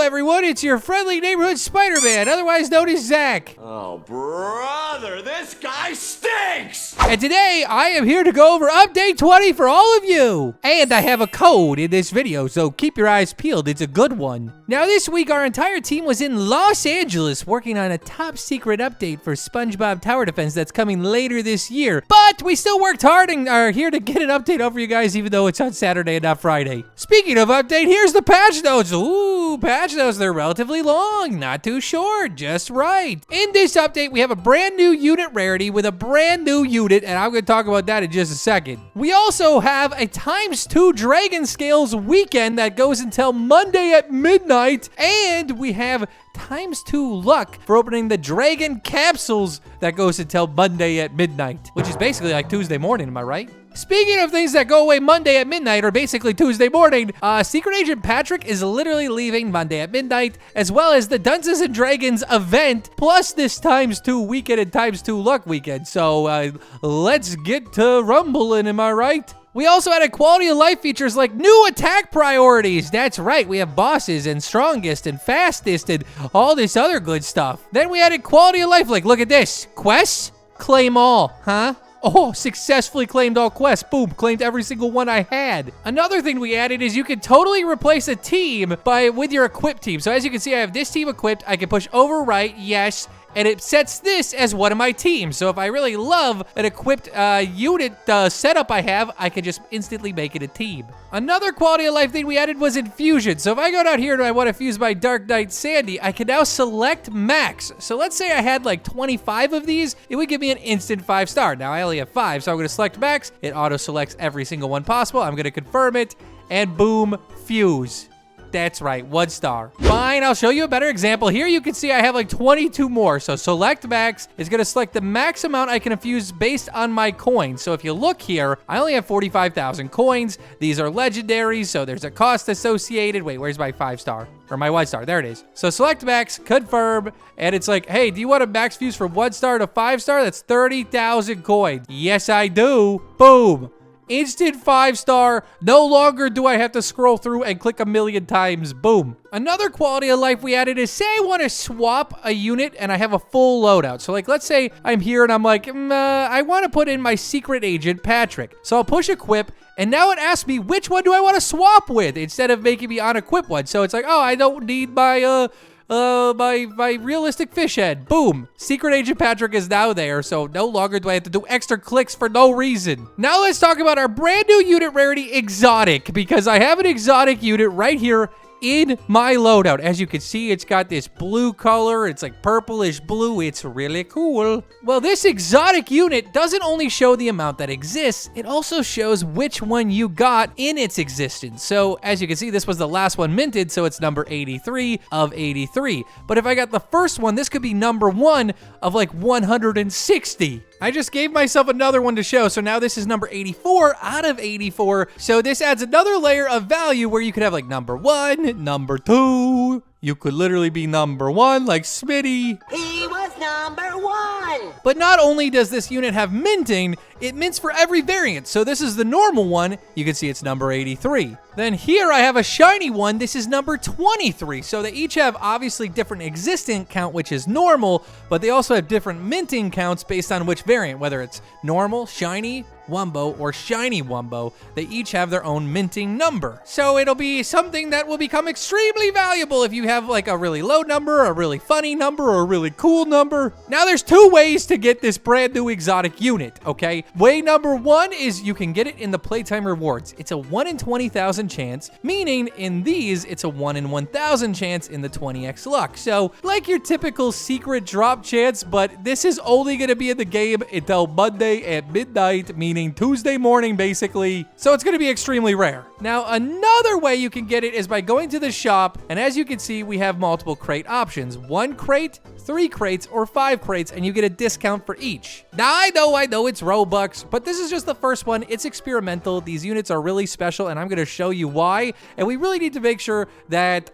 everyone, it's your friendly neighborhood Spider-Man, otherwise known as Zach. Oh, brother, this guy stinks! And today, I am here to go over Update 20 for all of you. And I have a code in this video, so keep your eyes peeled, it's a good one. Now this week, our entire team was in Los Angeles working on a top secret update for SpongeBob Tower Defense that's coming later this year. But we still worked hard and are here to get an update over you guys, even though it's on Saturday and not Friday. Speaking of update, here's the patch notes. Ooh, patch notes, they're relatively long, not too short, just right. In this update, we have a brand new unit rarity with a brand new unit, and I'm gonna talk about that in just a second. We also have a ×2 Dragon Scales weekend that goes until Monday at midnight, and we have ×2 luck for opening the Dragon Capsules that goes until Monday at midnight, which is basically like Tuesday morning, am I right? Speaking of things that go away Monday at midnight, or basically Tuesday morning, Secret Agent Patrick is literally leaving Monday at midnight, as well as the Dungeons & Dragons event, plus this ×2 weekend and ×2 luck weekend. So let's get to rumbling, am I right? We also added quality of life features like new attack priorities. That's right, we have bosses and strongest and fastest and all this other good stuff. Then we added quality of life, like look at this. Quests, claim all, huh? Oh, successfully claimed all quests. Boom, claimed every single one I had. Another thing we added is you can totally replace a team with your equipped team. So as you can see, I have this team equipped. I can push overwrite, yes, and it sets this as one of my teams. So if I really love an equipped unit setup I have, I can just instantly make it a team. Another quality of life thing we added was infusion. So if I go down here and I want to fuse my Dark Knight Sandy, I can now select max. So let's say I had like 25 of these, it would give me an instant 5-star. Now I only have 5, so I'm gonna select max. It auto selects every single one possible. I'm gonna confirm it, and boom, fuse. That's right, 1 star. Fine, I'll show you a better example. Here you can see I have like 22 more. So select max is gonna select the max amount I can infuse based on my coins. So if you look here, I only have 45,000 coins. These are legendaries, so there's a cost associated. Wait, where's my 5-star? Or my 1-star, there it is. So select max, confirm, and it's like, hey, do you want a max fuse from 1-star to 5-star? That's 30,000 coins. Yes, I do. Boom. Instant 5-star. No longer do I have to scroll through and click a million times. Boom. Another quality of life we added is, say I want to swap a unit and I have a full loadout. So like, let's say I'm here and I'm like, I want to put in my Secret Agent Patrick. So I'll push equip, and now it asks me, which one do I want to swap with, instead of making me unequip one. So it's like, oh, I don't need my, my realistic fish head. Boom. Secret Agent Patrick is now there, so no longer do I have to do extra clicks for no reason. Now let's talk about our brand new unit rarity, Exotic, because I have an exotic unit right here in my loadout. As you can see, it's got this blue color. It's like purplish blue. It's really cool. Well, this exotic unit doesn't only show the amount that exists, it also shows which one you got in its existence. So as you can see, this was the last one minted, so it's number 83 of 83. But if I got the first one, this could be number 1 of like 160. I just gave myself another one to show, so now this is number 84 out of 84. So this adds another layer of value where you could have like number 1, number 2. You could literally be number 1 like Smitty. He was number 1. But not only does this unit have minting, it mints for every variant. So this is the normal one. You can see it's number 83. Then here I have a shiny one. This is number 23. So they each have obviously different existent count, which is normal, but they also have different minting counts based on which variant, whether it's normal, shiny, Wumbo, or shiny Wumbo. They each have their own minting number. So it'll be something that will become extremely valuable if you have like a really low number, a really funny number, or a really cool number. Now there's 2 ways to get this brand new exotic unit, okay? Way number 1 is you can get it in the playtime rewards. It's a 1 in 20,000 chance, meaning in these, it's a 1 in 1,000 chance in the 20x luck. So like your typical secret drop chance, but this is only gonna be in the game until Monday at midnight, meaning Tuesday morning, basically. So it's gonna be extremely rare. Now, another way you can get it is by going to the shop, and as you can see, we have multiple crate options. 1 crate, 3 crates or 5 crates, and you get a discount for each. Now, I know it's Robux, but this is just the first one. It's experimental. These units are really special, and I'm going to show you why. And we really need to make sure that,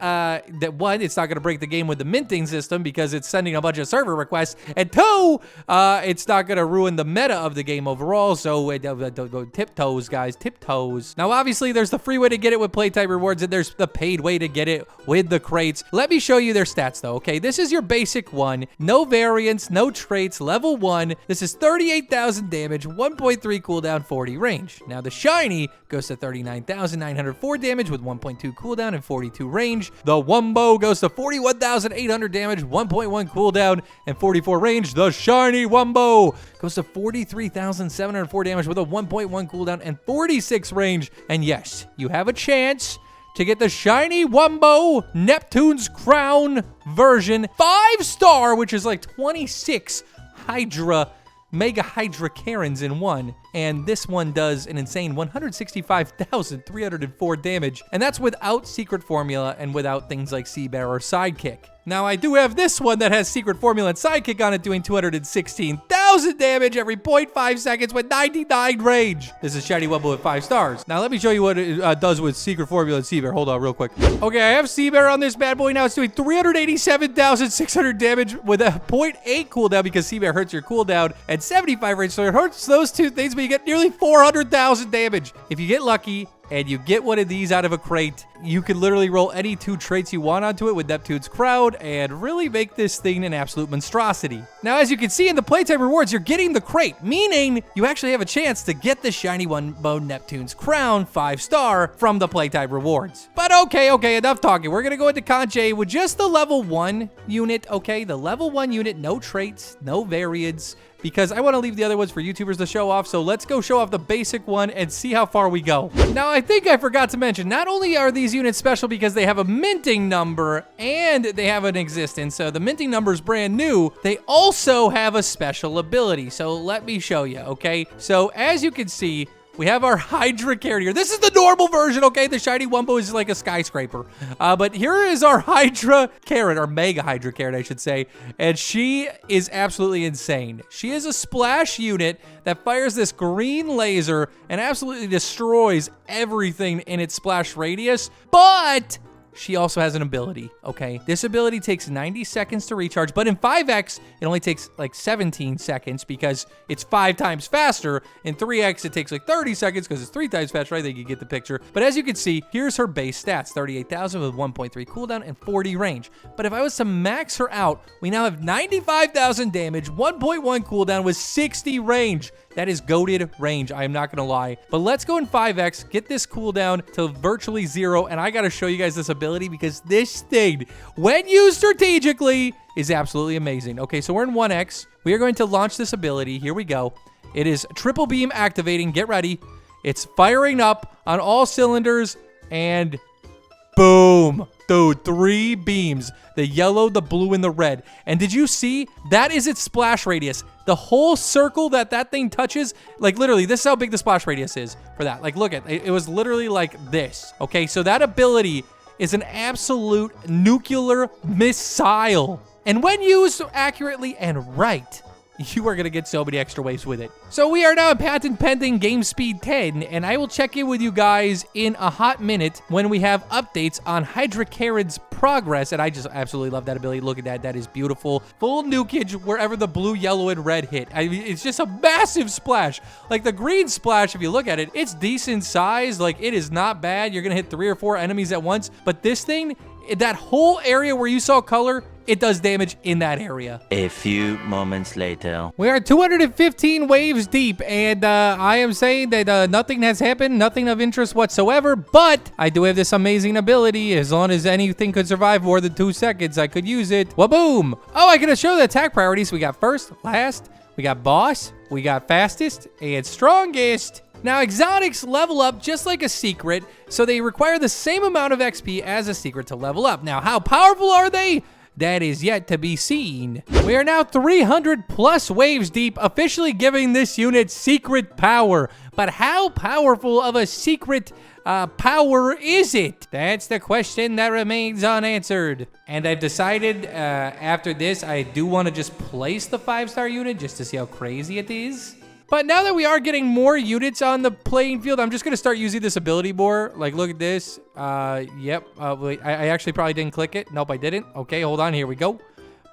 one, it's not going to break the game with the minting system because it's sending a bunch of server requests, and 2, it's not going to ruin the meta of the game overall. So, tiptoes, guys, tiptoes. Now, obviously, there's the free way to get it with playtime rewards, and there's the paid way to get it with the crates. Let me show you their stats, though, okay? This is your basic one. No variants, no traits, level 1. This is 38,000 damage, 1.3 cooldown, 40 range. Now, the shiny goes to 39,904 damage with 1.2 cooldown and 42 range. The Wumbo goes to 41,800 damage, 1.1 cooldown, and 44 range. The shiny Wumbo goes to 43,704 damage with a 1.1 cooldown and 46 range. And yes, you have a chance to get the shiny Wumbo Neptune's Crown version 5-star, which is like 26 Hydra, Mega Hydra Karens in one. And this one does an insane 165,304 damage. And that's without Secret Formula and without things like Sea Bear or Sidekick. Now, I do have this one that has Secret Formula and Sidekick on it doing 216,000 damage every 0.5 seconds with 99 range. This is Shiny Wumbo with 5 stars. Now, let me show you what it does with Secret Formula and Sea Bear. Hold on real quick. Okay, I have Sea Bear on this bad boy now. It's doing 387,600 damage with a 0.8 cooldown because Sea Bear hurts your cooldown and 75 range. So it hurts those two things, but you get nearly 400,000 damage. If you get lucky and you get one of these out of a crate, you can literally roll any 2 traits you want onto it with Neptune's Crown and really make this thing an absolute monstrosity. Now, as you can see in the playtime rewards, you're getting the crate, meaning you actually have a chance to get the shiny Wumbo Neptune's Crown 5-star from the playtime rewards. But okay, enough talking. We're gonna go into Conche with just the level 1 unit, okay? The level 1 unit, no traits, no variants, because I want to leave the other ones for YouTubers to show off. So let's go show off the basic one and see how far we go. Now, I think I forgot to mention, not only are these units special because they have a minting number and they have an existence, so the minting number is brand new, they also have a special ability. So let me show you, okay? So as you can see, we have our Hydra carrier. This is the normal version, okay? The shiny Wumbo is like a skyscraper. But here is our Hydra carrot, or Mega Hydra carrot, I should say. And she is absolutely insane. She is a splash unit that fires this green laser and absolutely destroys everything in its splash radius. But she also has an ability, okay? This ability takes 90 seconds to recharge, but in 5X, it only takes like 17 seconds because it's 5 times faster. In 3X, it takes like 30 seconds because it's 3 times faster. I think you get the picture. But as you can see, here's her base stats, 38,000 with 1.3 cooldown and 40 range. But if I was to max her out, we now have 95,000 damage, 1.1 cooldown with 60 range. That is goated range, I am not gonna lie. But let's go in 5X, get this cooldown to virtually 0, and I gotta show you guys this ability because this thing, when used strategically, is absolutely amazing. Okay, so we're in 1X. We are going to launch this ability. Here we go. It is triple beam activating. Get ready. It's firing up on all cylinders, and boom. Dude, 3 beams. The yellow, the blue, and the red. And did you see? That is its splash radius. The whole circle that thing touches, like literally, this is how big the splash radius is for that. Like, look at it. It was literally like this. Okay, so that ability is an absolute nuclear missile. And when used accurately and right, you are going to get so many extra waves with it. So we are now at patent pending game speed 10, and I will check in with you guys in a hot minute when we have updates on Hydra Karen's progress. And I just absolutely love that ability. Look at that. That is beautiful. Full nukage wherever the blue, yellow, and red hit. I mean, it's just a massive splash. Like the green splash, if you look at it, it's decent size. Like it is not bad. You're going to hit 3 or 4 enemies at once. But this thing, that whole area where you saw color, it does damage in that area. A few moments later. We are 215 waves deep, and I am saying that nothing has happened, nothing of interest whatsoever, but I do have this amazing ability. As long as anything could survive more than 2 seconds, I could use it. Waboom! Oh, I can show the attack priorities. We got first, last, we got boss, we got fastest, and strongest. Now, exotics level up just like a secret, so they require the same amount of XP as a secret to level up. Now, how powerful are they? that is yet to be seen. We are now 300 plus waves deep, officially giving this unit secret power. But how powerful of a secret power is it? That's the question that remains unanswered. And I've decided after this, I do want to just place the 5-star unit just to see how crazy it is. But now that we are getting more units on the playing field, I'm just going to start using this ability more. Like, look at this. Yep. Wait, I actually probably didn't click it. Nope, I didn't. Okay, hold on. Here we go.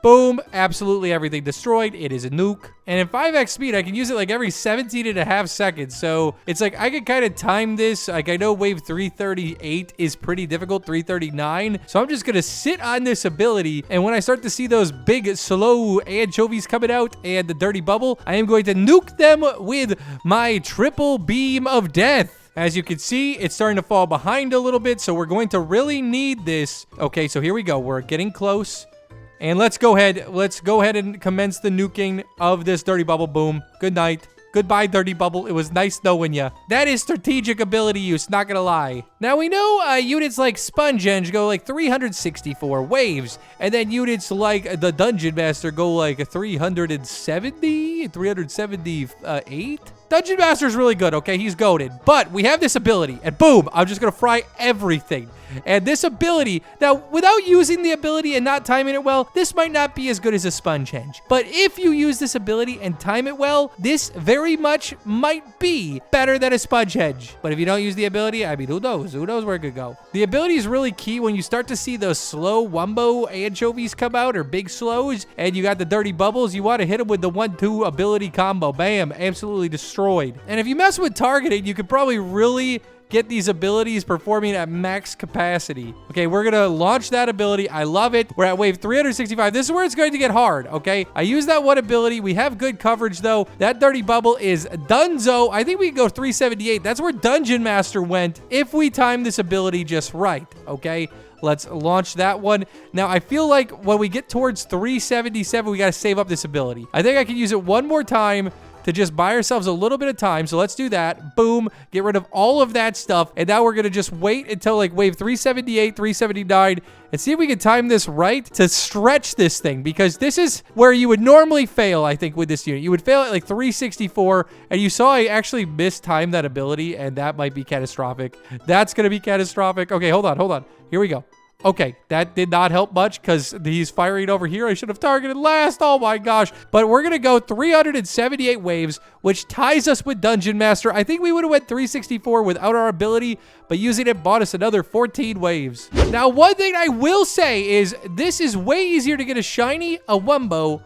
Boom. Absolutely everything destroyed. It is a nuke. And in 5x speed, I can use it like every 17.5 seconds. So it's like I can kind of time this. Like I know wave 338 is pretty difficult, 339. So I'm just going to sit on this ability. And when I start to see those big, slow anchovies coming out and the dirty bubble, I am going to nuke them with my triple beam of death. As you can see, it's starting to fall behind a little bit. So we're going to really need this. Okay, so here we go. We're getting close. And let's go ahead and commence the nuking of this dirty bubble. Boom. Good night. Goodbye, dirty bubble. It was nice knowing ya. That is strategic ability use, not gonna lie. Now, we know units like SpongeBob go like 364 waves, and then units like the Dungeon Master go like 378? Dungeon Master's really good, okay? He's goated. But we have this ability, and boom, I'm just gonna fry everything. And this ability, now, without using the ability and not timing it well, this might not be as good as a sponge henge. But if you use this ability and time it well, this very much might be better than a sponge henge. But if you don't use the ability, I mean, who knows? Who knows where it could go? The ability is really key when you start to see those slow wumbo anchovies come out, or big slows, and you got the dirty bubbles. You want to hit them with the 1-2 ability combo. Bam, absolutely destroyed. And if you mess with targeting, you could probably really get these abilities performing at max capacity. Okay, we're gonna launch that ability. I love it. We're at wave 365. This is where it's going to get hard, okay? I use that one ability. We have good coverage, though. That dirty bubble is donezo. I think we can go 378. That's where Dungeon Master went if we time this ability just right, okay? Let's launch that one. Now, I feel like when we get towards 377, we gotta save up this ability. I think I can use it one more time to just buy ourselves a little bit of time. So let's do that. Boom. Get rid of all of that stuff. And now we're going to just wait until like wave 378, 379, and see if we can time this right to stretch this thing, because this is where you would normally fail, I think, with this unit. You would fail at like 364, and you saw I actually mistimed that ability, and that might be catastrophic. That's going to be catastrophic. Okay, hold on. Here we go. Okay, that did not help much because he's firing over here. I should have targeted last. Oh my gosh. But we're going to go 378 waves, which ties us with Dungeon Master. I think we would have went 364 without our ability, but using it bought us another 14 waves. Now, one thing I will say is this is way easier to get a shiny wumbo,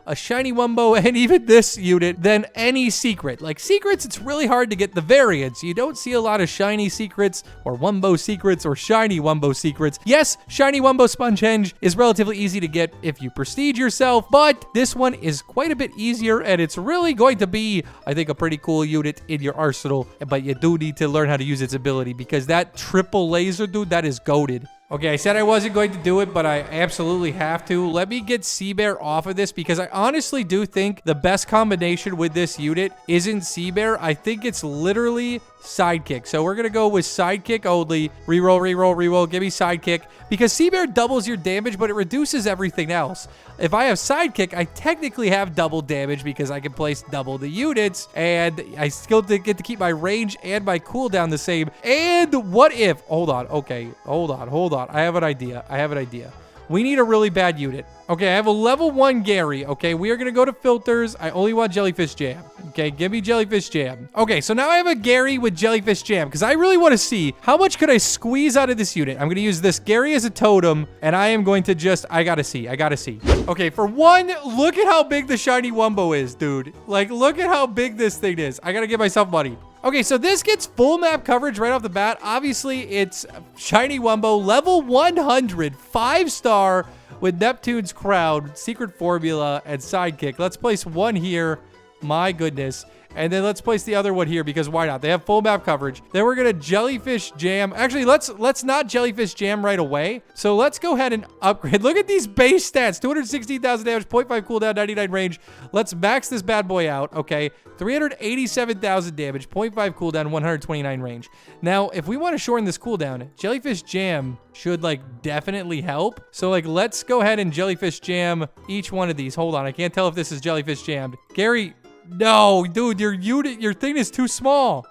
and even this unit than any secret. Like secrets, it's really hard to get the variants. You don't see a lot of shiny secrets or wumbo secrets or shiny wumbo secrets. Yes, shiny wumbo sponge henge is relatively easy to get if you prestige yourself, but this one is quite a bit easier, and it's really going to be, I think, a pretty cool unit in your arsenal. But you do need to learn how to use its ability, because that triple laser, dude, that is goated. Okay, I said I wasn't going to do it, but I absolutely have to. Let me get Sea Bear off of this, because I honestly do think the best combination with this unit isn't Sea Bear. I think it's literally Sidekick. So we're going to go with Sidekick only. Reroll. Give me Sidekick. Because Sea Bear doubles your damage, but it reduces everything else. If I have Sidekick, I technically have double damage because I can place double the units, and I still get to keep my range and my cooldown the same. And what if... Hold on. Okay. Hold on. I have an idea. We need a really bad unit. Okay, I have a level 1 Gary. Okay, we are going to go to filters. I only want Jellyfish Jam. Okay, give me Jellyfish Jam. Okay, so now I have a Gary with Jellyfish Jam, because I really want to see how much could I squeeze out of this unit. I'm going to use this Gary as a totem, and I am going to just... I gotta see. Okay, for one, look at how big the shiny wumbo is, dude. Like, look at how big this thing is. I gotta give myself money. Okay, so this gets full map coverage right off the bat. Obviously, it's shiny wumbo, level 100, 5-star with Neptune's Crown, Secret Formula, and Sidekick. Let's place one here. My goodness. And then let's place the other one here because why not? They have full map coverage. Then we're gonna jellyfish jam. Actually, let's not jellyfish jam right away. So let's go ahead and upgrade. Look at these base stats. 216,000 damage, 0.5 cooldown, 99 range. Let's max this bad boy out. Okay. 387,000 damage, 0.5 cooldown, 129 range. Now, if we want to shorten this cooldown, jellyfish jam should like definitely help. So like, let's go ahead and jellyfish jam each one of these. Hold on. I can't tell if this is jellyfish jammed. Gary, no, dude, your thing is too small.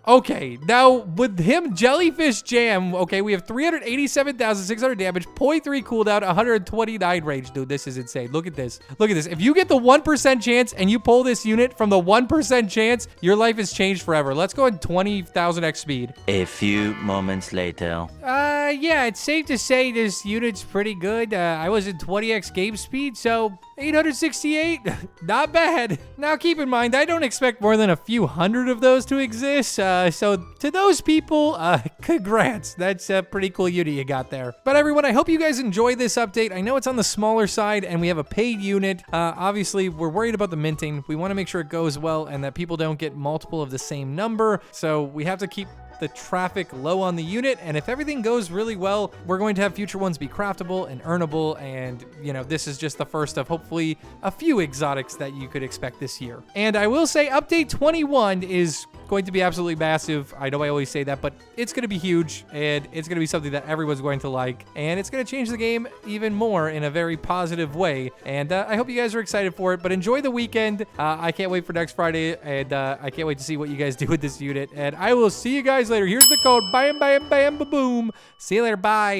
Okay, now with him jellyfish jam, okay, we have 387,600 damage, 0.3 cooldown, 129 range. Dude, this is insane. Look at this. Look at this. If you get the 1% chance and you pull this unit from the 1% chance, your life is changed forever. Let's go at 20,000x speed. A few moments later. Yeah, it's safe to say this unit's pretty good. I was in 20x game speed, so 868, not bad. Now keep in mind, I don't expect more than a few hundred of those to exist. So to those people, congrats. That's a pretty cool unit you got there. But everyone, I hope you guys enjoy this update. I know it's on the smaller side and we have a paid unit. Obviously, we're worried about the minting. We want to make sure it goes well and that people don't get multiple of the same number. So we have to keep the traffic low on the unit, and if everything goes really well, we're going to have future ones be craftable and earnable, and you know, this is just the first of hopefully a few exotics that you could expect this year. And I will say update 21 is going to be absolutely massive. I know I always say that, but it's going to be huge, and it's going to be something that everyone's going to like, and it's going to change the game even more in a very positive way, and I hope you guys are excited for it. But enjoy the weekend. I can't wait for next Friday, and I can't wait to see what you guys do with this unit, and I will see you guys later. Here's the code. Bam, bam, bam, ba boom. See you later. Bye.